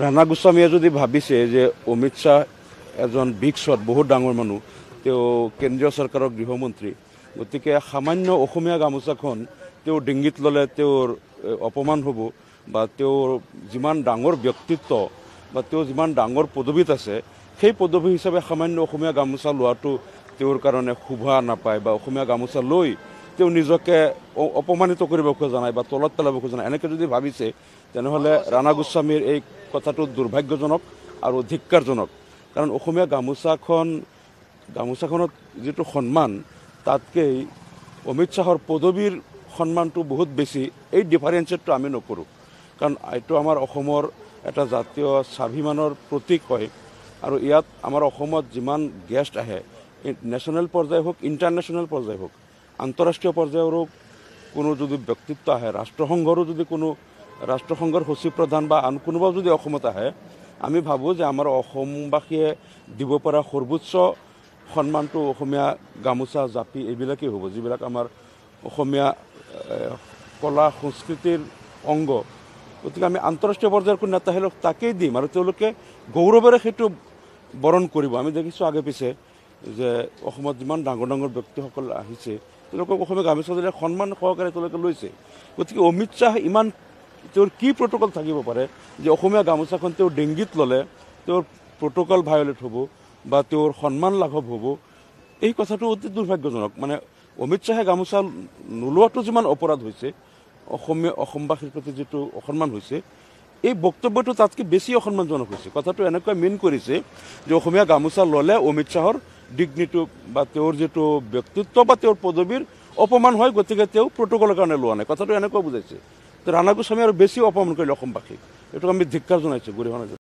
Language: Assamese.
ৰাণা গোস্বামীয়ে যদি ভাবিছে যে অমিত শ্বাহ এজন বিগ শ্বট বহুত ডাঙৰ মানুহ, তেওঁ কেন্দ্ৰীয় চৰকাৰৰ গৃহমন্ত্ৰী, গতিকে সামান্য অসমীয়া গামোচাখন তেওঁৰ ডিঙিত ল'লে তেওঁৰ অপমান হ'ব, বা তেওঁৰ যিমান ডাঙৰ ব্যক্তিত্ব বা তেওঁ যিমান ডাঙৰ পদবীত আছে সেই পদবী হিচাপে সামান্য অসমীয়া গামোচা লোৱাটো তেওঁৰ কাৰণে শোভা নাপায়, বা অসমীয়া গামোচা লৈ তেওঁ নিজকে অপমানিত কৰিব খোজা নাই বা তলত পেলাব খোজা নাই। এনেকৈ যদি ভাবিছে তেনেহ'লে ৰাণা গোস্বামীৰ এই কথাটো দুৰ্ভাগ্যজনক আৰু ধিক্কাৰজনক। কাৰণ অসমীয়া গামোচাখনত যিটো সন্মান, তাতকৈ অমিত শ্বাহৰ পদবীৰ সন্মানটো বহুত বেছি। এই ডিফাৰেঞ্চেটটো আমি নকৰোঁ, কাৰণ এইটো আমাৰ অসমৰ এটা জাতীয় স্বাভিমানৰ প্ৰতীক হয়। আৰু ইয়াত আমাৰ অসমত যিমান গেষ্ট আহে, নেশ্যনেল পৰ্যায় হওক, ইণ্টাৰনেশ্যনেল পৰ্যায় হওক, আন্তঃৰাষ্ট্ৰীয় পৰ্যায়ৰো কোনো যদি ব্যক্তিত্ব আহে, ৰাষ্ট্ৰসংঘৰো যদি কোনো ৰাষ্ট্ৰসংঘৰ সচিব প্ৰধান বা আন কোনোবাও যদি অসমত আহে, আমি ভাবোঁ যে আমাৰ অসমবাসীয়ে দিব পৰা সৰ্বোচ্চ সন্মানটো অসমীয়া গামোচা, জাপি এইবিলাকেই হ'ব, যিবিলাক আমাৰ অসমীয়া কলা সংস্কৃতিৰ অংগ। গতিকে আমি আন্তঃৰাষ্ট্ৰীয় পৰ্যায়ৰ কোনো নেতা আহিলেও তাকেই দিম, আৰু তেওঁলোকে গৌৰৱেৰে সেইটো বৰণ কৰিব। আমি দেখিছোঁ আগে পিছে যে অসমত যিমান ডাঙৰ ডাঙৰ ব্যক্তিসকল আহিছে, তেওঁলোকক অসমীয়া গামোচা দিলে সন্মান সহকাৰে তেওঁলোকে লৈছে। গতিকে অমিত শ্বাহ ইমান তেওঁৰ কি প্ৰট'কল থাকিব পাৰে যে অসমীয়া গামোচাখন তেওঁৰ ডিঙিত ল'লে তেওঁৰ প্ৰট'কল ভায়লেট হ'ব বা তেওঁৰ সন্মান লাঘৱ হ'ব। এই কথাটো অতি দুৰ্ভাগ্যজনক। মানে অমিত শ্বাহে গামোচা নোলোৱাটো যিমান অপৰাধ হৈছে, অসমবাসীৰ প্ৰতি যিটো অসন্মান হৈছে, এই বক্তব্যটো তাতকৈ বেছি অসন্মানজনক হৈছে। কথাটো এনেকৈ মিন কৰিছে যে অসমীয়া গামোচা ল'লে অমিত শ্বাহৰ ডিগনিটো বা তেওঁৰ যিটো ব্যক্তিত্ব বা তেওঁৰ পদবীৰ অপমান হয়, গতিকে তেওঁ প্ৰট'কলৰ কাৰণে লোৱা নাই। কথাটো এনেকুৱা বুজাইছে। ৰাণা গোস্বামী আৰু বেছি অপমান কৰিলে অসমবাসীক। এইটোক আমি ধিক্কাৰ জনাইছোঁ, গৰিহণা জনাইছোঁ।